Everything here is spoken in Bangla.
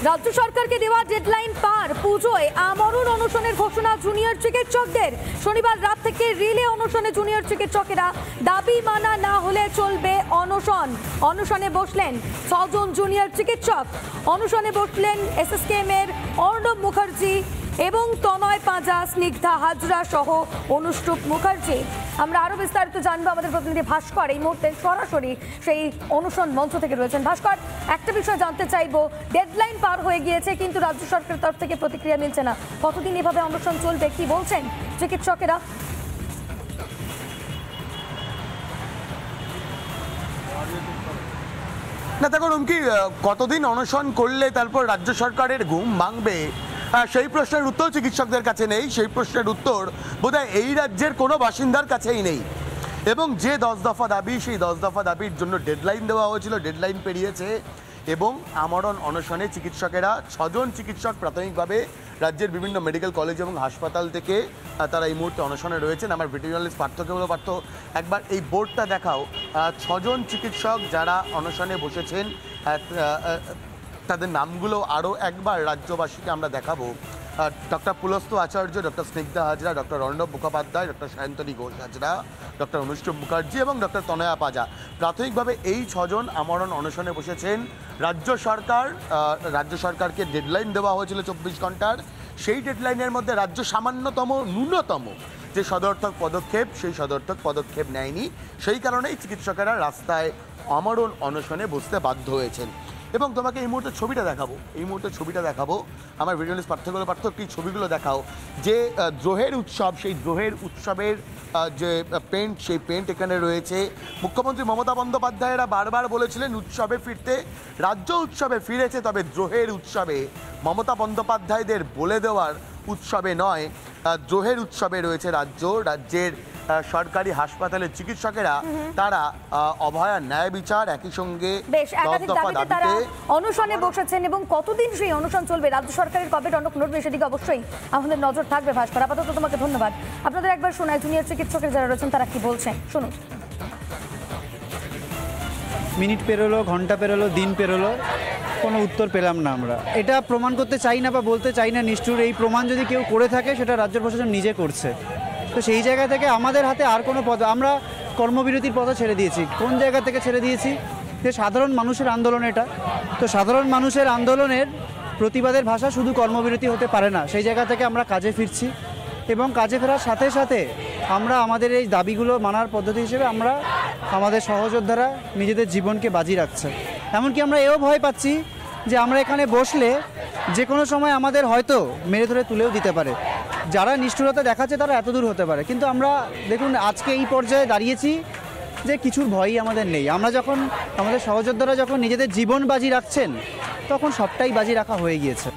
রাজ্য সরকারকে দেওয়া ডেডলাইন পার, পুজোয় আমরণ অনশনের ঘোষণা জুনিয়র চিকিৎসকদের। শনিবার রাত থেকে রিলে অনশনে জুনিয়র চিকিৎসকেরা, দাবি মানা না হলে চলবে অনশন। অনশনে বসলেন 6 জন জুনিয়র চিকিৎসক। অনশনে বসলেন এসএসকেএম এর অর্ণব মুখার্জি এবং তনয় পাঁজা, স্নিগ্ধা হাজরা সহ অনুষ্টুপ মুখার্জি। আমরা আরো বিস্তারিত জানবো, আমাদের প্রতিনিধি ভাস্কর এই মুহূর্তে সরাসরি সেই অনুশীলন মঞ্চ থেকে রয়েছেন। ভাস্কর, একটা বিষয় জানতে চাইবো, ডেডলাইন পার হয়ে গিয়েছে কিন্তু রাজ্য সরকারের তরফ থেকে প্রতিক্রিয়া মিলছে না, কতদিন এভাবে অনশন চলবে, কি বলছেন চিকিৎসকেরা? না দেখো রুমকি, কতদিন অনশন করলে তারপর রাজ্য সরকারের ঘুম ভাঙবে সেই প্রশ্নের উত্তর চিকিৎসকদের কাছে নেই। সেই প্রশ্নের উত্তর বোধহয় এই রাজ্যের কোনো বাসিন্দার কাছেই নেই। এবং যে 10 দফা দাবি, সেই 10 দফা দাবির জন্য ডেডলাইন দেওয়া হয়েছিল, ডেডলাইন পেরিয়েছে এবং আমরণ অনশনে চিকিৎসকেরা 6 জন চিকিৎসক প্রাথমিকভাবে রাজ্যের বিভিন্ন মেডিকেল কলেজ এবং হাসপাতাল থেকে তারা এই মুহূর্তে অনশনে রয়েছেন। আমার ভিডিও জার্নালিস্ট পার্থকে বলে, পার্থ একবার এই বোর্ডটা দেখাও। 6 জন চিকিৎসক যারা অনশনে বসেছেন তাদের নামগুলো আরও একবার রাজ্যবাসীকে আমরা দেখাবো। Doctor Pulasta Acharya, doctor Snigdha Hazra, doctor Arnab Mukhopadhyay, doctor Sayantani Ghosh Hazra, doctor Anushtup Mukherjee এবং ডক্টর তনয়া পাঁজা। প্রাথমিকভাবে এই 6 জন আমরণ অনশনে বসেছেন। রাজ্য সরকারকে ডেডলাইন দেওয়া হয়েছিল 24 ঘন্টার। সেই ডেডলাইনের মধ্যে রাজ্য ন্যূনতম যে সদর্থক পদক্ষেপ, সেই সদর্থক পদক্ষেপ নেয়নি। সেই কারণেই চিকিৎসকেরা রাস্তায় আমরণ অনশনে বসতে বাধ্য হয়েছেন। এবং তোমাকে এই মুহূর্তে ছবিটা দেখাবো, আমার ভিডিও জার্নালিস্ট পার্থ কি ছবিগুলো দেখাও। যে দ্রোহের উৎসব, সেই দ্রোহের উৎসবের যে পেন্ট, সেই পেন্ট এখানে রয়েছে। মুখ্যমন্ত্রী মমতা বন্দ্যোপাধ্যায়েরা বারবার বলেছিলেন উৎসবে ফিরতে, রাজ্য উৎসবে ফিরেছে, তবে দ্রোহের উৎসবে মমতা বন্দ্যোপাধ্যায়দের বলে দেওয়ার উৎসবে নয়, দ্রোহের উৎসবে রয়েছে রাজ্যের সরকারি হাসপাতালের চিকিৎসকেরা। তারা অভয়া ন্যায় বিচার, একই সঙ্গে তারা অনশনে বসেছেন এবং কতদিন সেই অনশন চলবে, রাজ্য সরকারের কবে টনক নড়বে সেদিকে অবশ্যই আমাদের নজর থাকবে। ভাস্কর, আপাতত তোমাকে ধন্যবাদ। আপনাদের একবার শোনায় জুনিয়র চিকিৎসকের যারা রয়েছেন তারা কি বলছেন, শুনুন। মিনিট পেরোলো, ঘন্টা পেরোলো, দিন পেরোলো, কোনো উত্তর পেলাম না। আমরা এটা প্রমাণ করতে চাই না বা বলতে চাই না নিষ্ঠুর। এই প্রমাণ যদি কেউ করে থাকে সেটা রাজ্য প্রশাসন নিজে করছে। তো সেই জায়গা থেকে আমাদের হাতে আর কোনো পথ, আমরা কর্মবিরতির পথ ছেড়ে দিয়েছি। কোন জায়গা থেকে ছেড়ে দিয়েছি? যে সাধারণ মানুষের আন্দোলন এটা, তো সাধারণ মানুষের আন্দোলনের প্রতিবাদের ভাষা শুধু কর্মবিরতি হতে পারে না। সেই জায়গা থেকে আমরা কাজে ফিরছি এবং কাজে ফেরার সাথে সাথে আমরা আমাদের এই দাবিগুলো মানার পদ্ধতি হিসেবে আমরা আমাদের সহযোদ্ধারা নিজেদের জীবনকে বাজি রাখছে। এমনকি আমরা এও ভয় পাচ্ছি যে আমরা এখানে বসলে যে কোনো সময় আমাদের হয়তো মেরে ধরে তুলেও দিতে পারে। যারা নিষ্ঠুরতা দেখাচ্ছে তারা এত দূর হতে পারে, কিন্তু আমরা দেখুন আজকে এই পর্যায়ে দাঁড়িয়েছি যে কিছুর ভয়ই আমাদের নেই। আমরা যখন আমাদের সহযোদ্ধারা যখন নিজেদের জীবন বাজি রাখছেন তখন সবটাই বাজি রাখা হয়ে গিয়েছে।